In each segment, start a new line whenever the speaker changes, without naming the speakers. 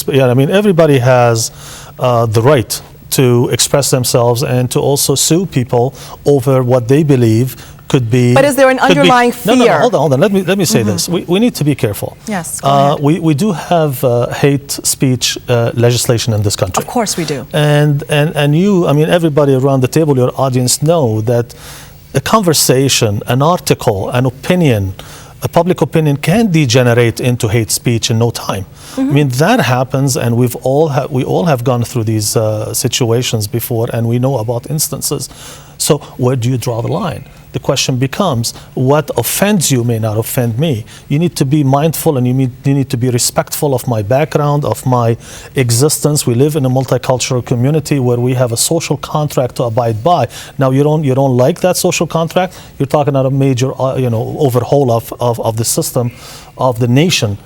Yeah, I mean, everybody has the right to express themselves and to also sue people over what they believe could be.
But is there an underlying fear?
No, hold on. Let me say this. We need to be careful.
Yes, go ahead.
We do have hate speech legislation in this country.
Of course we do.
And you, I mean, everybody around the table, your audience, know that a conversation, an article, an opinion, a public opinion can degenerate into hate speech in no time. I mean, that happens, and we all have gone through these situations before, and we know about instances. So where do you draw the line? The question becomes, what offends you may not offend me. You need to be mindful, and you need to be respectful of my background, of my existence. We live in a multicultural community where we have a social contract to abide by. Now, you don't like that social contract. You're talking about a major overhaul of the system, of the nation.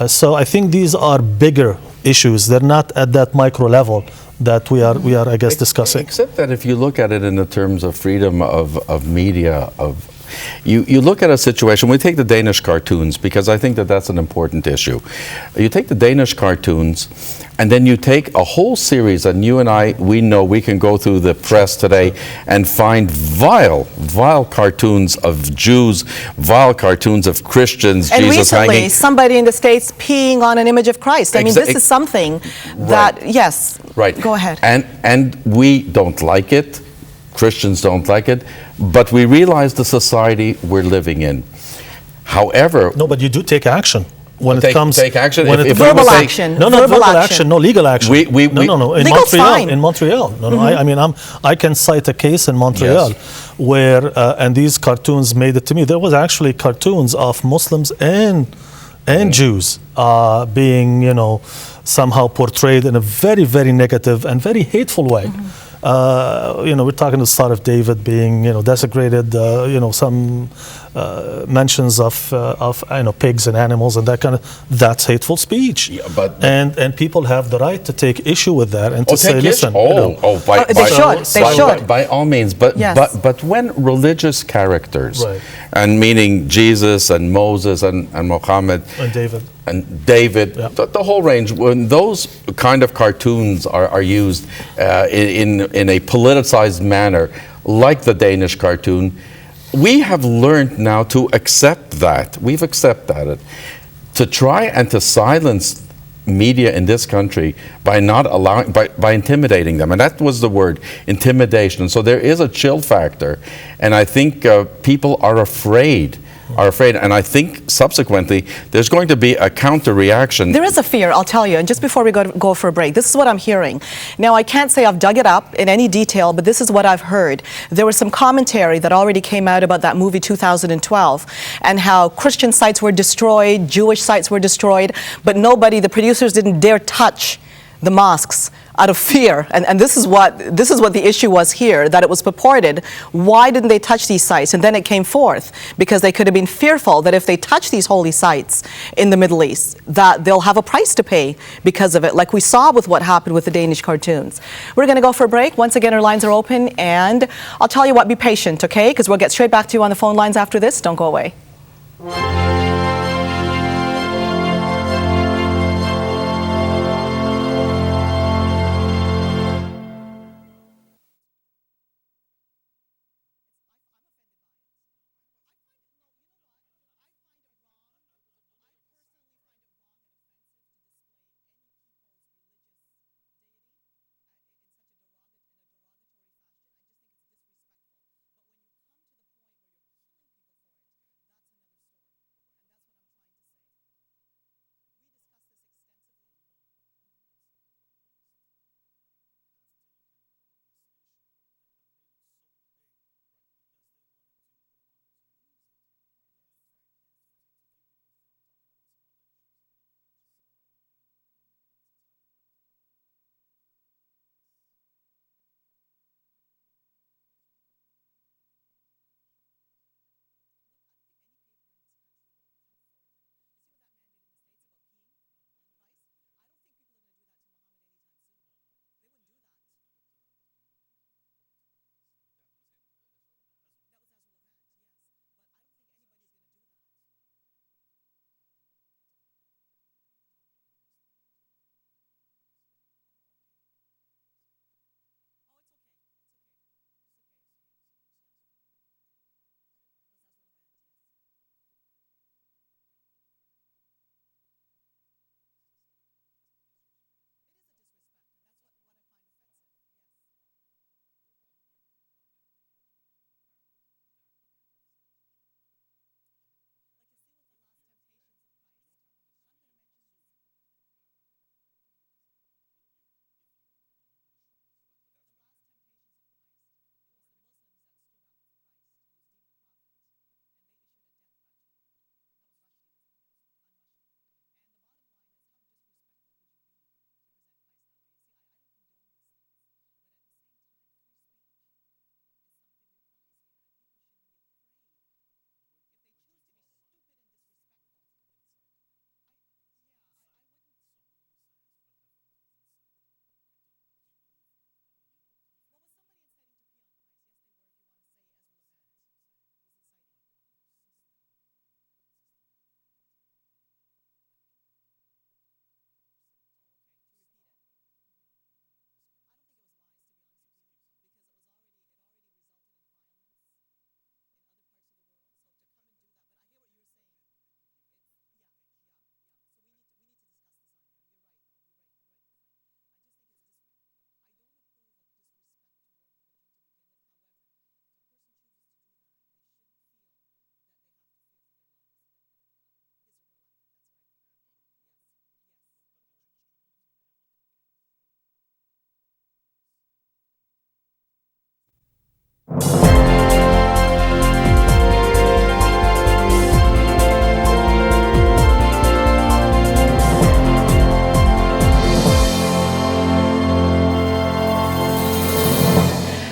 So I think these are bigger issues. They're not at that micro level that we are, I guess, discussing.
Except that if you look at it in the terms of freedom of media, you look at a situation, we take the Danish cartoons, because I think that that's an important issue. You take the Danish cartoons, and then you take a whole series, and you and I, we know we can go through the press today and find vile cartoons of Jews, vile cartoons of Christians,
and
Jesus
recently,
hanging.
somebody in the States peeing on an image of Christ. I mean, this is something that, yes,
right.
Go ahead.
And we don't like it. Christians don't like it, but we realize the society we're living in. However,
no, but you do take action when it comes.
Take action.
Verbal action.
No, not verbal action. No, legal action. No. In
Legal's fine.
In Montreal. No. I mean, I can cite a case in Montreal where, and these cartoons made it to me. There was actually cartoons of Muslims and Jews being, somehow portrayed in a very, very negative and very hateful way. We're talking the Star of David being, desecrated. Some mentions of pigs and animals and that kind of. That's hateful speech. Yeah, and people have the right to take issue with that and to say, listen.
They should.
By all means, but when religious characters, and meaning Jesus and Moses and Muhammad and David, the whole range, when those kind of cartoons are used in a politicized manner, like the Danish cartoon, we have learned now to accept that. We've accepted it. To try and to silence media in this country by not allowing, by intimidating them, and that was the word, intimidation. So there is a chill factor, and I think people are afraid, and I think subsequently there's going to be a counter reaction.
There is a fear, I'll tell you, and just before we go for a break, this is what I'm hearing. Now, I can't say I've dug it up in any detail, but this is what I've heard. There was some commentary that already came out about that movie 2012 and how Christian sites were destroyed, Jewish sites were destroyed, but the producers didn't dare touch the mosques out of fear, and this is what the issue was here, that it was purported. Why didn't they touch these sites? And then it came forth because they could have been fearful that if they touch these holy sites in the Middle East, that they'll have a price to pay because of it, like we saw with what happened with the Danish cartoons. We're going to go for a break. Once again, our lines are open, and I'll tell you what, be patient, okay? Because we'll get straight back to you on the phone lines after this. Don't go away.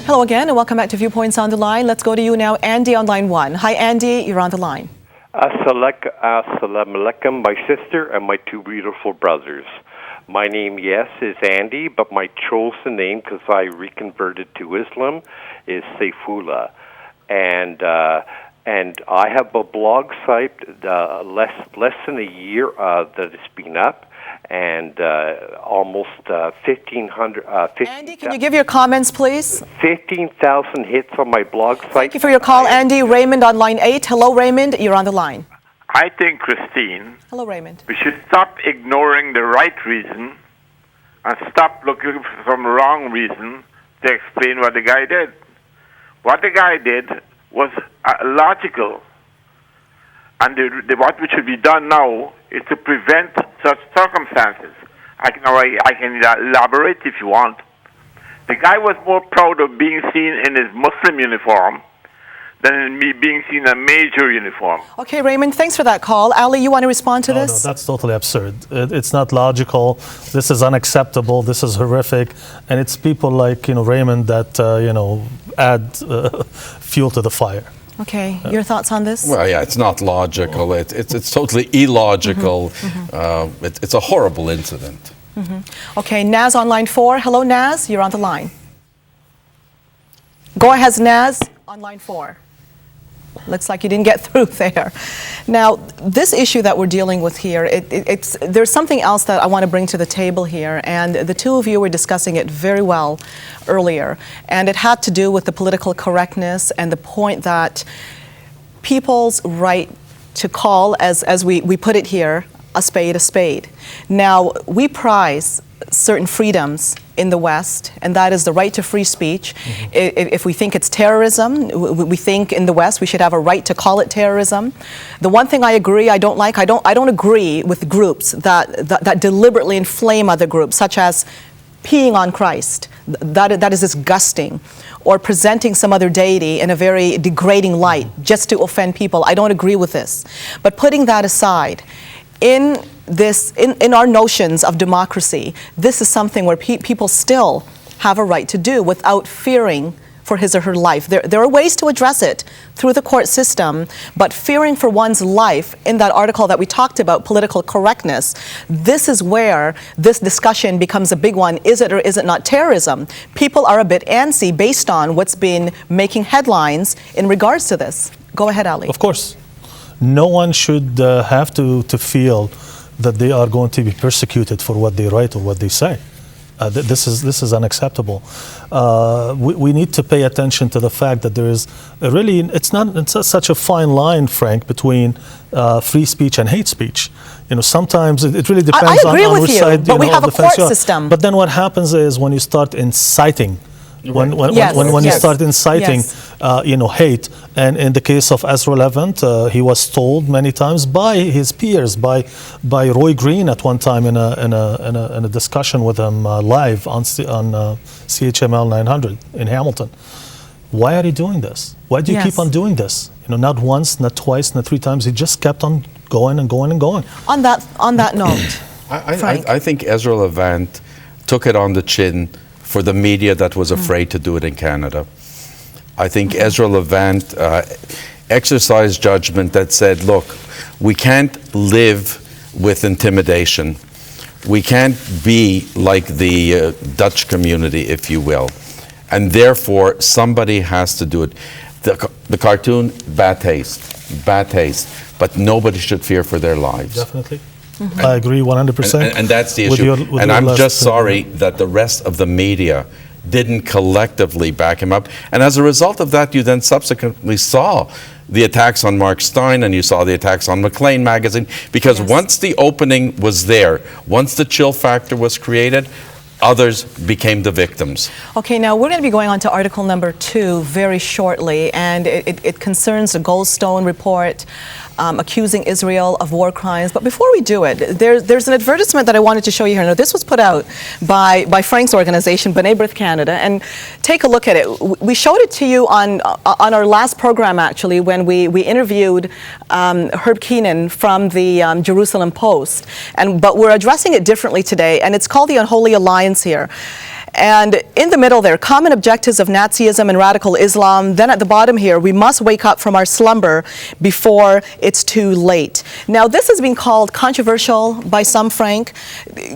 Hello again, and welcome back to Viewpoints on the Line. Let's go to you now, Andy on line 1. Hi, Andy, you're on the line.
Assalamu alaikum, my sister and my two beautiful brothers. My name, yes, is Andy, but my chosen name, because I reconverted to Islam, is Saifullah. And I have a blog site less than a year that it's been up, and almost 1,500.
Andy, can you give your comments, please?
15,000 hits on my blog site.
Thank you for your call, Andy. Raymond on line 8. Hello, Raymond. You're on the line.
I think, Christine,
hello, Raymond,
we should stop ignoring the right reason and stop looking for some wrong reason to explain what the guy did. What the guy did was logical. And what should be done now is to prevent such circumstances. I can elaborate if you want. The guy was more proud of being seen in his Muslim uniform than in me being seen in a major uniform.
Okay, Raymond, thanks for that call. Ali, you want to respond to this?
No, that's totally absurd. It's not logical. This is unacceptable. This is horrific. And it's people like, Raymond that, add fuel to the fire.
Okay, your thoughts on this?
Well, yeah, it's not logical. It's totally illogical. It's a horrible incident.
Okay, Naz on line 4. Hello, Naz. You're on the line. Go ahead, Naz, on line 4. Looks like you didn't get through there. Now, this issue that we're dealing with here, there's something else that I want to bring to the table here, and the two of you were discussing it very well earlier, and it had to do with the political correctness and the point that people's right to call, as we put it here, a spade a spade. Now, we prize certain freedoms in the West, and that is the right to free speech. If we think it's terrorism, we think in the West we should have a right to call it terrorism. The one thing I don't agree with groups that deliberately inflame other groups, such as peeing on Christ. That is disgusting. Or presenting some other deity in a very degrading light just to offend people. I don't agree with this. But putting that aside, in our notions of democracy, this is something where people still have a right to do without fearing for his or her life. There are ways to address it through the court system, but fearing for one's life, in that article that we talked about, political correctness, this is where this discussion becomes a big one. Is it or is it not terrorism? People are a bit antsy based on what's been making headlines in regards to this. Go ahead, Ali.
Of course. No one should have to feel that they are going to be persecuted for what they write or what they say. This is unacceptable. We need to pay attention to the fact that there is it's such a fine line, Frank, between free speech and hate speech. Sometimes it really depends on which side
but we have a court system.
But then what happens is when you start inciting. When you start inciting, hate, and in the case of Ezra Levant, he was told many times by his peers, by Roy Green at one time in a discussion with him live on CHML 900 in Hamilton. Why are you doing this? Why do you keep on doing this? Not once, not twice, not 3 times. He just kept on going and going and going.
On that note,
I think Ezra Levant took it on the chin for the media that was afraid to do it in Canada. I think Ezra Levant exercised judgment that said, look, we can't live with intimidation. We can't be like the Dutch community, if you will. And therefore, somebody has to do it. The cartoon, bad taste. But nobody should fear for their lives.
Definitely. I agree 100%.
And that's the issue. And I'm just sorry that the rest of the media didn't collectively back him up. And as a result of that, you then subsequently saw the attacks on Mark Steyn and you saw the attacks on Maclean magazine. Because once the opening was there, once the chill factor was created, others became the victims.
Okay, now we're going to be going on to article number 2 very shortly, and it concerns the Goldstone report accusing Israel of war crimes. But before we do it, there's an advertisement that I wanted to show you here. Now, this was put out by Frank's organization, B'nai B'rith Canada, and take a look at it. We showed it to you on our last program, actually, when we interviewed Herb Keenan from the Jerusalem Post. But we're addressing it differently today, and it's called the Unholy Alliance here. And in the middle there, common objectives of Nazism and radical Islam. Then at the bottom here, we must wake up from our slumber before it's too late. Now, this has been called controversial by some, Frank.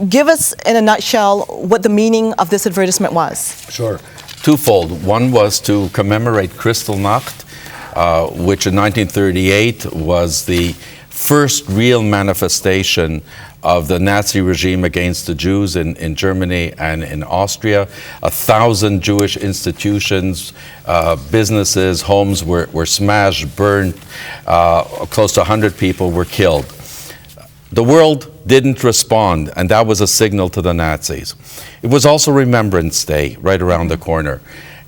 Give us, in a nutshell, what the meaning of this advertisement was.
Sure. Twofold. One was to commemorate Kristallnacht, which in 1938 was the first real manifestation of the Nazi regime against the Jews in Germany and in Austria. 1,000 Jewish institutions, businesses, homes were smashed, burned. Close to 100 people were killed. The world didn't respond, and that was a signal to the Nazis. It was also Remembrance Day right around the corner.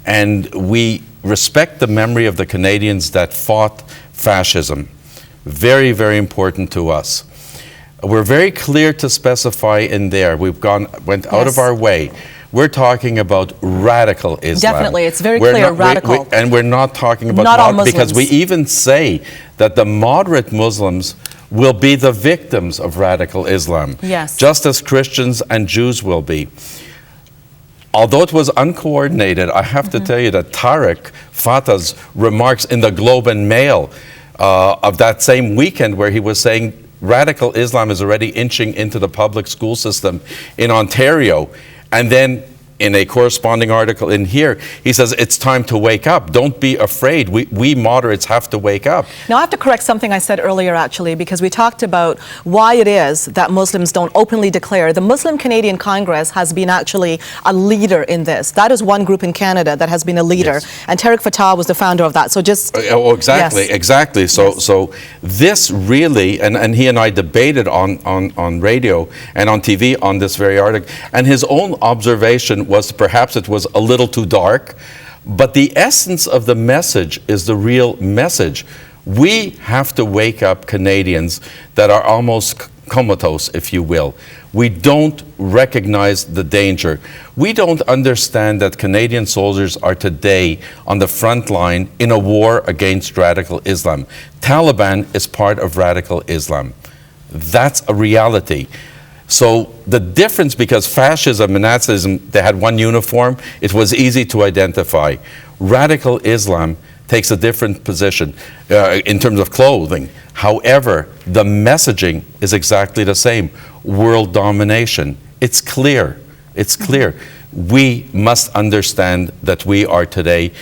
And we respect the memory of the Canadians that fought fascism. Very, very important to us. We're very clear to specify in there. Went out of our way. We're talking about radical Islam.
Definitely, it's very clear, radical.
And we're not talking about
not all Muslims.
Because we even say that the moderate Muslims will be the victims of radical Islam.
Yes.
Just as Christians and Jews will be. Although it was uncoordinated, I have to tell you that Tariq Fatah's remarks in the Globe and Mail of that same weekend, where he was saying radical Islam is already inching into the public school system in Ontario, and then in a corresponding article in here, he says it's time to wake up. Don't be afraid. We moderates have to wake up.
Now, I have to correct something I said earlier, actually, because we talked about why it is that Muslims don't openly declare. The Muslim Canadian Congress has been actually a leader in this. That is one group in Canada that has been a leader.
Yes.
And Tariq Fatah was the founder of that. So just...
exactly,
yes.
exactly. So this really, and he and I debated on radio and on TV on this very article, and his own observation was perhaps it was a little too dark, but the essence of the message is the real message. We have to wake up Canadians that are almost comatose, if you will. We don't recognize the danger. We don't understand that Canadian soldiers are today on the front line in a war against radical Islam. Taliban is part of radical Islam. That's a reality. So the difference, because fascism and Nazism, they had one uniform, it was easy to identify. Radical Islam takes a different position in terms of clothing. However, the messaging is exactly the same. World domination. It's clear. It's clear. We must understand that we are today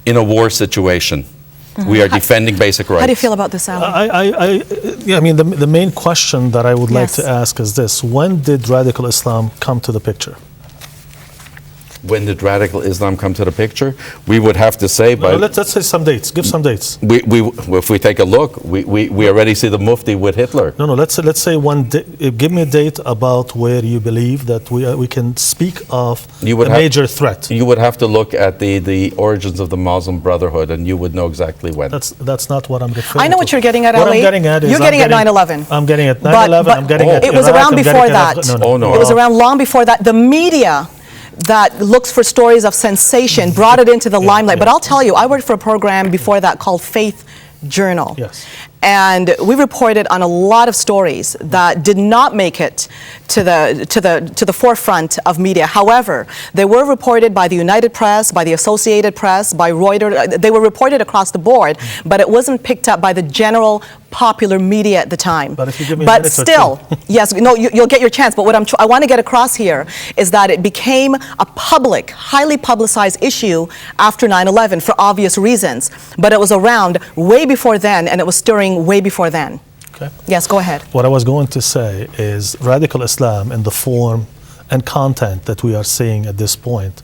in a war situation. We are defending basic rights.
How do you feel about this, Alan?
I mean, the main question that I would like to ask is this. When did radical Islam come to the picture?
When did radical Islam come to the picture? We would have to say by...
let's say some dates. Give some dates.
If we take a look, we already see the Mufti with Hitler.
No, let's say one day. Give me a date about where you believe that we can speak of a major threat.
You would have to look at the origins of the Muslim Brotherhood, and you would know exactly when.
That's not what I'm referring to.
I know what you're getting at, Ali.
What I'm getting at is...
You're getting at 9/11.
I'm getting at 9/11. I'm getting at...
It was around before that.
No.
It was around long before that. The media that looks for stories of sensation brought it into the limelight. But I'll tell you, I worked for a program before that called Faith Journal.
Yes.
And we reported on a lot of stories that did not make it to the forefront of media. However, they were reported by the United Press, by the Associated Press, by Reuters. They were reported across the board, but it wasn't picked up by the general popular media at the time.
But if you give me
but still, yes, no, you'll get your chance. But what I want to get across here is that it became a public, highly publicized issue after 9/11 for obvious reasons. But it was around way before then, and it was stirring way before then.
Okay.
Yes, go ahead.
What I was going to say is radical Islam in the form and content that we are seeing at this point.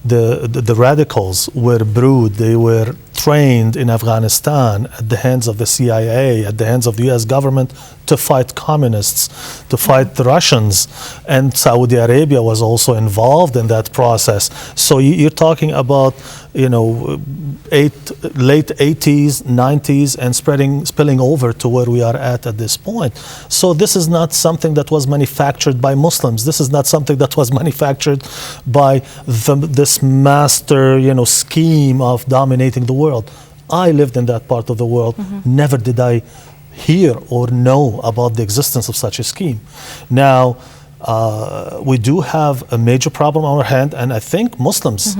The radicals were brewed, they were trained in Afghanistan at the hands of the CIA, at the hands of the US government to fight communists, to fight the Russians, and Saudi Arabia was also involved in that process. So you're talking about, late 80s, 90s, and spilling over to where we are at this point. So this is not something that was manufactured by Muslims. This is not something that was manufactured by this master, scheme of dominating the world. I lived in that part of the world. Never did I hear or know about the existence of such a scheme. Now, we do have a major problem on our hand, and I think Muslims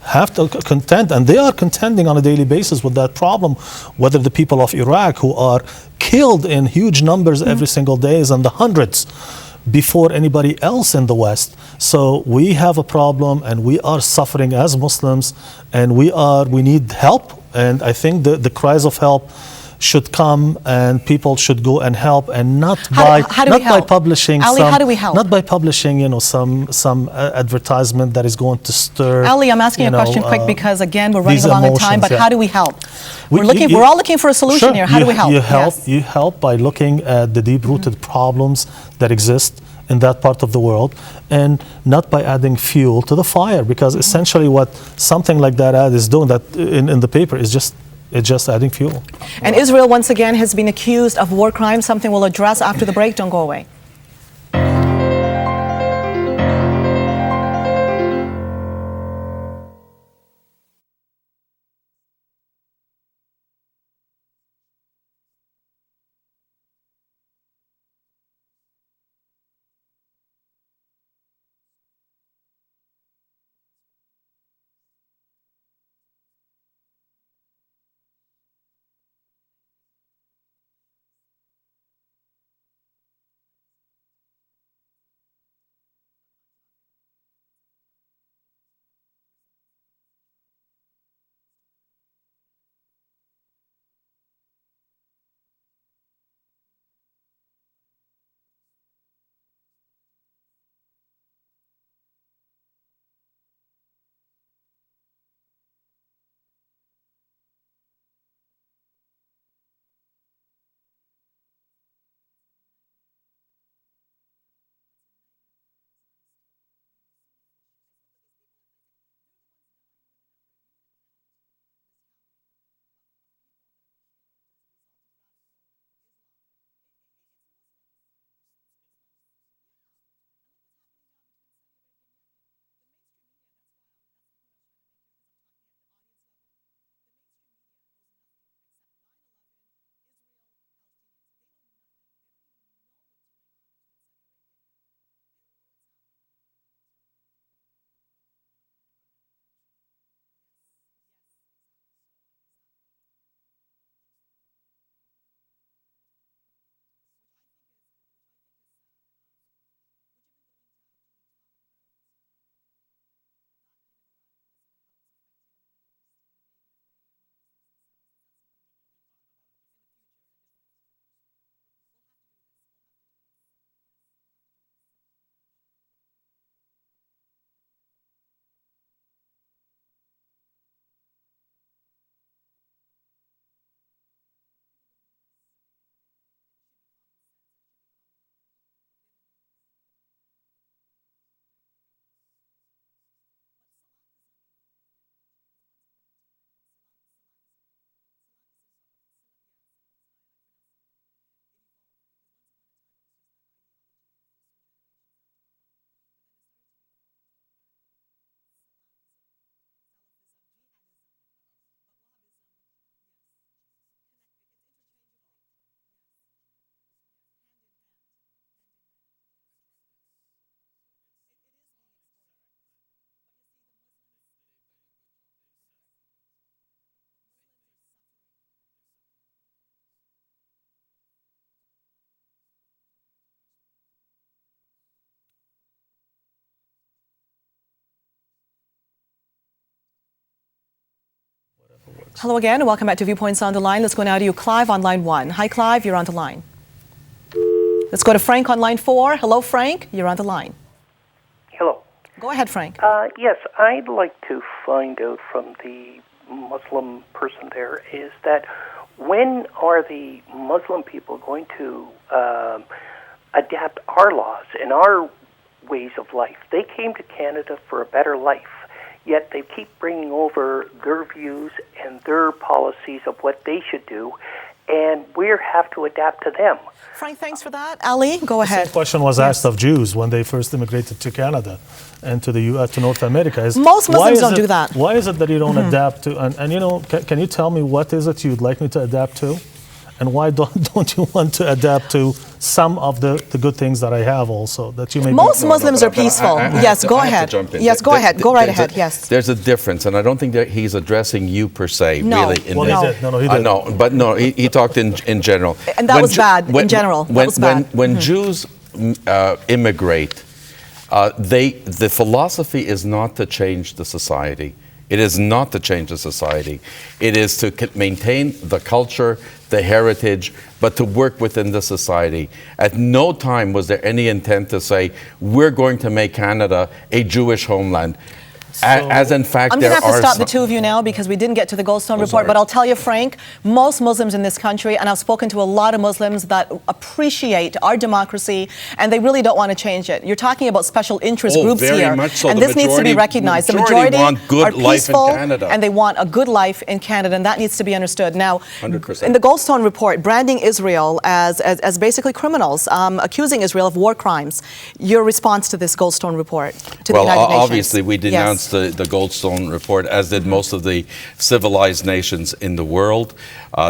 have to contend, and they are contending on a daily basis with that problem, whether the people of Iraq who are killed in huge numbers every single day is in the hundreds before anybody else in the West. So we have a problem, and we are suffering as Muslims, and we need help, and I think the cries of help should come, and people should go and help, and not by publishing
Ali, how do we help?
Not by publishing, some advertisement that is going to stir.
Ali, I'm asking a question quick because again we're running along in time. But how do we help? We're all looking for a solution here. How do we help?
You help by looking at the deep-rooted problems that exist in that part of the world, and not by adding fuel to the fire, because essentially what something like that ad is doing, that in the paper, is just adding fuel.
And Israel, once again, has been accused of war crimes, something we'll address after the break. Don't go away. Hello again, and welcome back to Viewpoints on the Line. Let's go now to you, Clive, on line 1. Hi, Clive, you're on the line. Let's go to Frank on line 4. Hello, Frank, you're on the line.
Hello.
Go ahead, Frank.
Yes, I'd like to find out from the Muslim person there is that when are the Muslim people going to adapt our laws and our ways of life? They came to Canada for a better life, yet they keep bringing over their views and their policies of what they should do, and we have to adapt to them.
Frank, thanks for that. Ali, go ahead.
The same question was asked of Jews when they first immigrated to Canada and to the U.S., to North America.
Most Muslims don't do that.
Why is it that you don't adapt to, and can you tell me what is it you'd like me to adapt to? And why don't you want to adapt to some of the good things that I have also that you may
Most Muslims are peaceful. Yes, go ahead. Yes, go ahead. Go right ahead. Yes.
There's a difference, and I don't think that he's addressing you per se.
No.
Really.
Well, he did. No, he did.
No, but no, he talked in general.
And that was bad in general. That was bad.
When Jews immigrate, the philosophy is not to change the society. It is not to change the society. It is to maintain the culture, the heritage, but to work within the society. At no time was there any intent to say, we're going to make Canada a Jewish homeland. As in fact,
I'm going to have to stop the two of you now because we didn't get to the Goldstone report.
Sorry.
But I'll tell you, Frank, most Muslims in this country, and I've spoken to a lot of Muslims that appreciate our democracy, and they really don't want to change it. You're talking about special interest groups
very
here,
much so.
And
The
this needs to be recognized. The majority
want good
are
life in
peaceful,
Canada.
and they want a good life in Canada, and that needs to be understood. Now,
100%.
in the Goldstone report, branding Israel as basically criminals, accusing Israel of war crimes. Your response to this Goldstone report to the United Nations?
Obviously, we denounced the Goldstone report, as did most of the civilized nations in the world.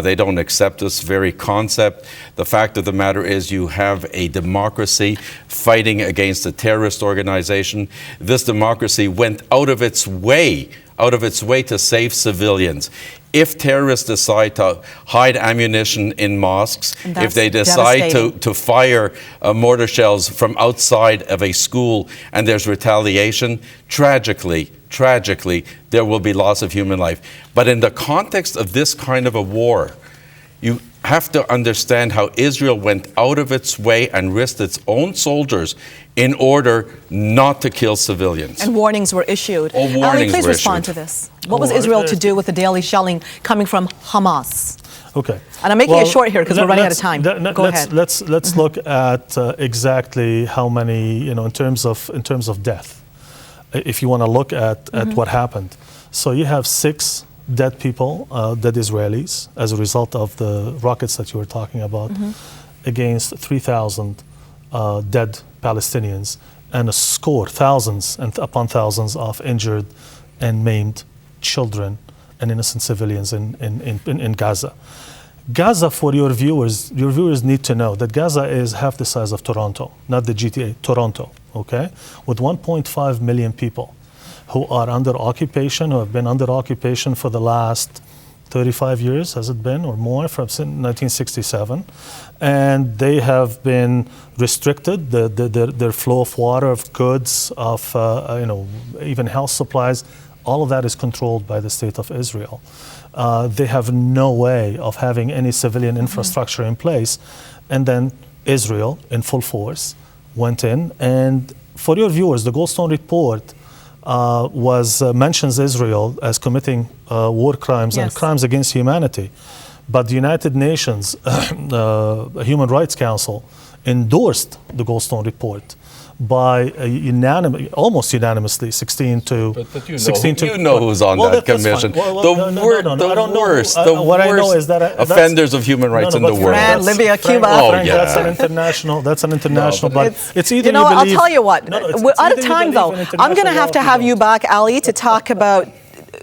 They don't accept this very concept. The fact of the matter is you have a democracy fighting against a terrorist organization. This democracy went out of its way to save civilians. If terrorists decide to hide ammunition in mosques, if they decide to fire mortar shells from outside of a school and there's retaliation, tragically, there will be loss of human life. But in the context of this kind of a war, you have to understand how Israel went out of its way and risked its own soldiers in order not to kill civilians.
And warnings were issued. Ali, please respond to this. What was Israel to do with the daily shelling coming from Hamas?
Okay.
And I'm making it short here because we're running out of time. Go ahead.
Let's look at exactly how many, in terms of death. If you want to look at what happened. So you have 6 dead people, dead Israelis, as a result of the rockets that you were talking about, against 3,000 dead Palestinians, and thousands and upon thousands of injured and maimed children and innocent civilians in Gaza. Gaza, for your viewers need to know that Gaza is half the size of Toronto, not the GTA, Toronto, okay? With 1.5 million people who are under occupation, who have been under occupation for the last 35 years, has it been, or more, from 1967. And they have been restricted, their flow of water, of goods, of even health supplies. All of that is controlled by the state of Israel. They have no way of having any civilian infrastructure in place. And then Israel, in full force, went in. And for your viewers, the Goldstone report mentions Israel as committing war crimes and crimes against humanity. But the United Nations Human Rights Council endorsed the Goldstone report by almost unanimously, 16 to...
But you know who's on that commission. The worst offenders of human rights in the world.
Iran, Libya, Cuba.
That's an international, but it's either
I'll tell you what, we're out of time though. I'm going to have you back, Ali, to talk about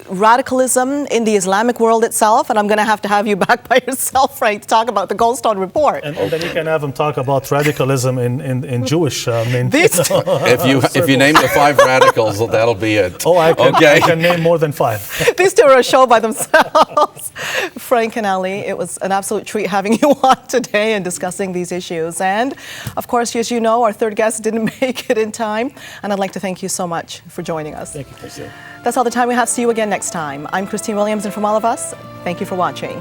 radicalism in the Islamic world itself, and I'm going to have you back by yourself, Frank, to talk about the Goldstone report.
And then you can have him talk about radicalism in Jewish.
If you name the 5 radicals, that'll be it.
Oh, I can name more than 5.
These two are a show by themselves. Frank and Ali, it was an absolute treat having you on today and discussing these issues. And of course, as you know, our third guest didn't make it in time, and I'd like to thank you so much for joining us.
Thank you, Christine.
That's all the time we have. See you again next time. I'm Christine Williams, and from all of us, thank you for watching.